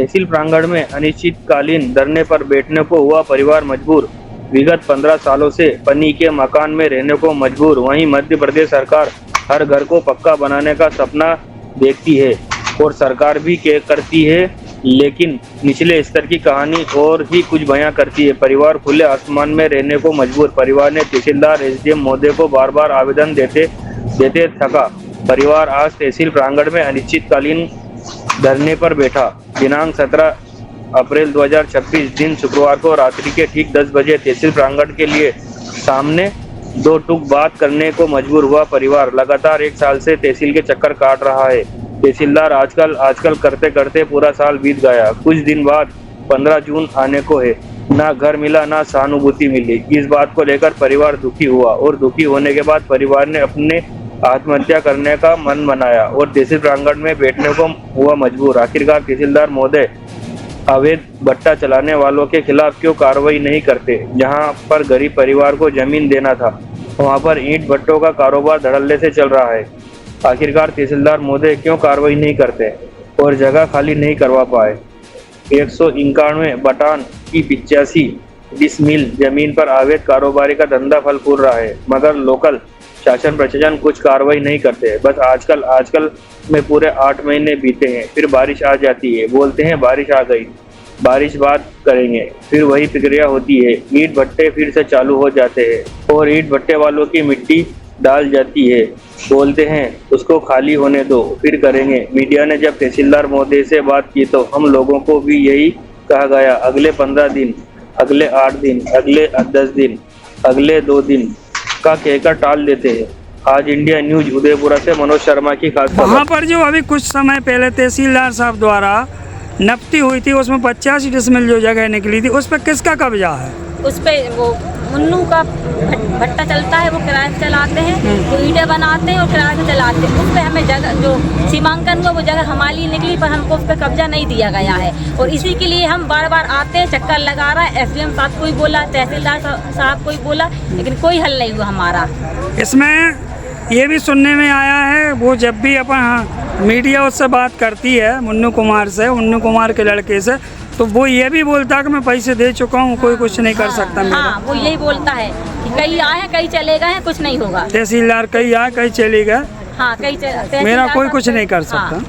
तहसील प्रांगण में अनिश्चितकालीन धरने पर बैठने को हुआ परिवार मजबूर। विगत 15 सालों से पन्नी के मकान में रहने को मजबूर। वहीं मध्य प्रदेश सरकार हर घर को पक्का बनाने का सपना देखती है और सरकार भी करती है, लेकिन निचले स्तर की कहानी और ही कुछ बयां करती है। परिवार खुले आसमान में रहने को मजबूर। परिवार ने तहसीलदार एसडीएम महोदय को बार बार आवेदन देते थका। परिवार आज तहसील प्रांगण में अनिश्चितकालीन धरने पर बैठा। दिनांक 17 अप्रैल 2026 दिन शुक्रवार को रात्रि के ठीक 10 बजे तहसील प्रांगण के लिए सामने दो टूक बात करने को मजबूर हुआ। परिवार लगातार 1 साल से तहसील के चक्कर काट रहा है। तहसीलदार आजकल करते करते पूरा साल बीत गया। कुछ दिन बाद 15 जून आने को है, ना घर मिला ना सहानुभूति मिली। इस बात को लेकर परिवार दुखी हुआ और दुखी होने के बाद परिवार ने अपने आत्महत्या करने का मन बनाया और तहसील प्रांगण में बैठने को हुआ मजबूर। आखिरकार तहसीलदार महोदय अवैध भट्टा चलाने वालों के खिलाफ क्यों कार्रवाई नहीं करते? जहां पर गरीब परिवार को जमीन देना था, वहां पर ईंट भट्टों का कारोबार धड़ल्ले से चल रहा है। आखिरकार तहसीलदार महोदय क्यों कार्रवाई नहीं करते और जगह खाली नहीं करवा पाए? 191 बटान की 85 डिसमिल जमीन पर अवैध कारोबारी का धंधा फल फूल रहा है, मगर लोकल शासन प्रशासन कुछ कार्रवाई नहीं करते। बस आजकल में पूरे 8 महीने बीते हैं, फिर बारिश आ जाती है, बोलते हैं बारिश आ गई, बारिश बात करेंगे, फिर वही प्रक्रिया होती है। ईंट भट्टे फिर से चालू हो जाते हैं और ईंट भट्टे वालों की मिट्टी डाल जाती है, बोलते हैं उसको खाली होने दो, फिर करेंगे। मीडिया ने जब तहसीलदार महोदय से बात की तो हम लोगों को भी यही कहा गया, अगले 15 दिन, अगले 8 दिन, अगले 10 दिन, अगले 2 दिन का कहकर टाल देते हैं। आज इंडिया न्यूज उदयपुरा से मनोज शर्मा की खास खबर। वहाँ पर जो अभी कुछ समय पहले तहसीलदार साहब द्वारा नपती हुई थी, उसमें 85 डिसमिल जो जगह निकली थी, उस पर किसका कब्जा है? उस पे वो मुन्नू का भट्टा चलता है, वो किराए से चलाते हैं, वो ईंटें बनाते हैं और किराए से चलाते हैं। उस पर हमें जगह जो सीमांकन हुआ वो जगह हमारी निकली, पर हमको उस पर कब्जा नहीं दिया गया है और इसी के लिए हम बार बार आते हैं, चक्कर लगा रहा है। एसडीएम साहब कोई बोला, तहसीलदार साहब कोई बोला, लेकिन कोई हल नहीं हुआ हमारा। इसमें ये भी सुनने में आया है, वो जब भी अपन मीडिया उससे बात करती है मुन्नू कुमार के लड़के से, तो वो ये भी बोलता है कि मैं पैसे दे चुका हूँ, कोई कुछ नहीं कर सकता मेरा। हाँ, वो यही बोलता है कि कई आए कई चले गए, कुछ नहीं होगा। तहसीलदार कई आए कई चले गए, हाँ, मेरा कोई कुछ नहीं कर सकता। हाँ।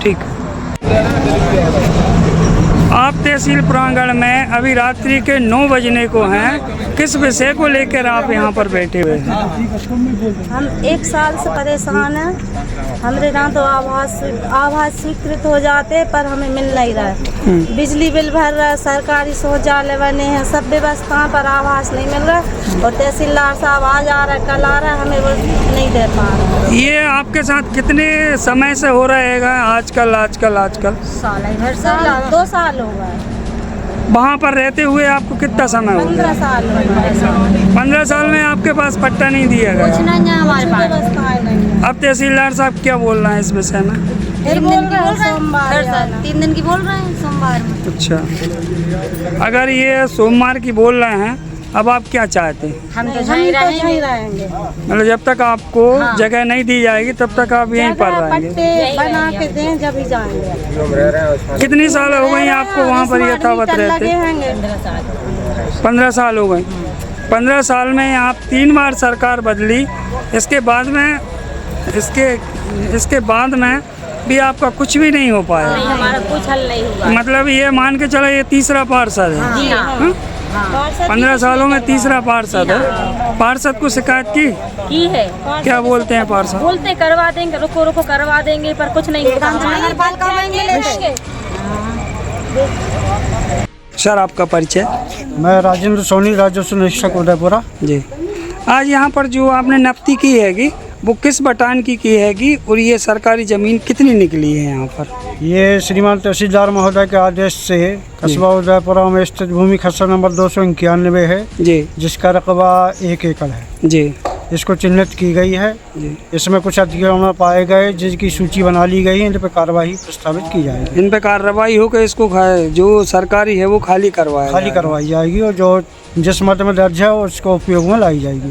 ठीक। आप तहसील प्रांगण में अभी रात्रि के 9 बजने को हैं, किस विषय को लेकर आप यहाँ पर बैठे हुए हैं? हम 1 साल से परेशान हैं। हमारे यहाँ तो आवास स्वीकृत हो जाते पर हमें मिल नहीं रहा है। बिजली बिल भर रहा है, सरकारी शौचालय बने हैं, सब व्यवस्था पर आवास नहीं मिल रहा है और तहसीलदार साहब आज आ रहा है कल आ रहा है, हमें वो नहीं दे पा रहा। ये आपके साथ कितने समय से हो रहेगा? आजकल साल 2 साल हो गए। वहाँ पर रहते हुए आपको कितना समय हो गया? 15 साल हो गए। 15 साल में आपके पास पट्टा नहीं दिया गया? कुछ नहीं है हमारे पास। व्यवस्थाएं नहीं है। अब तहसीलदार साहब क्या बोल रहे हैं इस विषय में? 3 दिन की बोल रहे हैं, 3 दिन की बोल रहे हैं, सोमवार में। अच्छा, अगर ये सोमवार की बोल रहे हैं, अब आप क्या चाहते हैं? हम तो नहीं रहेंगे। रहेंगे। मतलब जब तक आपको जगह नहीं दी जाएगी तब तक आप यहीं पर रहेंगे? पट्टे बना के दें जब ही जाएंगे। कितनी साल हो गई आपको वहाँ पर यथावत रहते? 15 साल हो गए। 15 साल में आप 3 बार सरकार बदली, इसके बाद में भी आपका कुछ भी नहीं हो पाया? नहीं, हमारा कुछ हल नहीं हुआ। मतलब ये मान के चलो ये तीसरा पार्षद है। जी हाँ। 15 सालों में तीसरा पार्षद है। पार्षद को शिकायत की है। क्या बोलते हैं पार्षद? बोलते करवा देंगे, रुको करवा देंगे, पर कुछ नहीं होता। सर, आपका परिचय? मैं राजेंद्र सोनी, राजस्व निरीक्षक उदयपुरा जी। आज यहाँ पर जो आपने नपती की हैगी, वो किस बटान की हैगी और ये सरकारी ज़मीन कितनी निकली है यहाँ पर? ये श्रीमान तहसीलदार महोदय के आदेश से कस्बा उदयपुरा में स्थित भूमि खसरा नंबर 291 है जी, जिसका रकबा 1 एकड़ है जी। इसको चिन्हित की गई है जी। इसमें कुछ अतिक्रमण पाए गए जिसकी सूची बना ली गई है, इन पर कार्रवाई प्रस्तावित की जाएगी। इन पर कार्रवाई होकर इसको जो सरकारी है वो खाली करवाई जाएगी और जो जिस मत में दर्ज है उसको उपयोग में लाई जाएगी।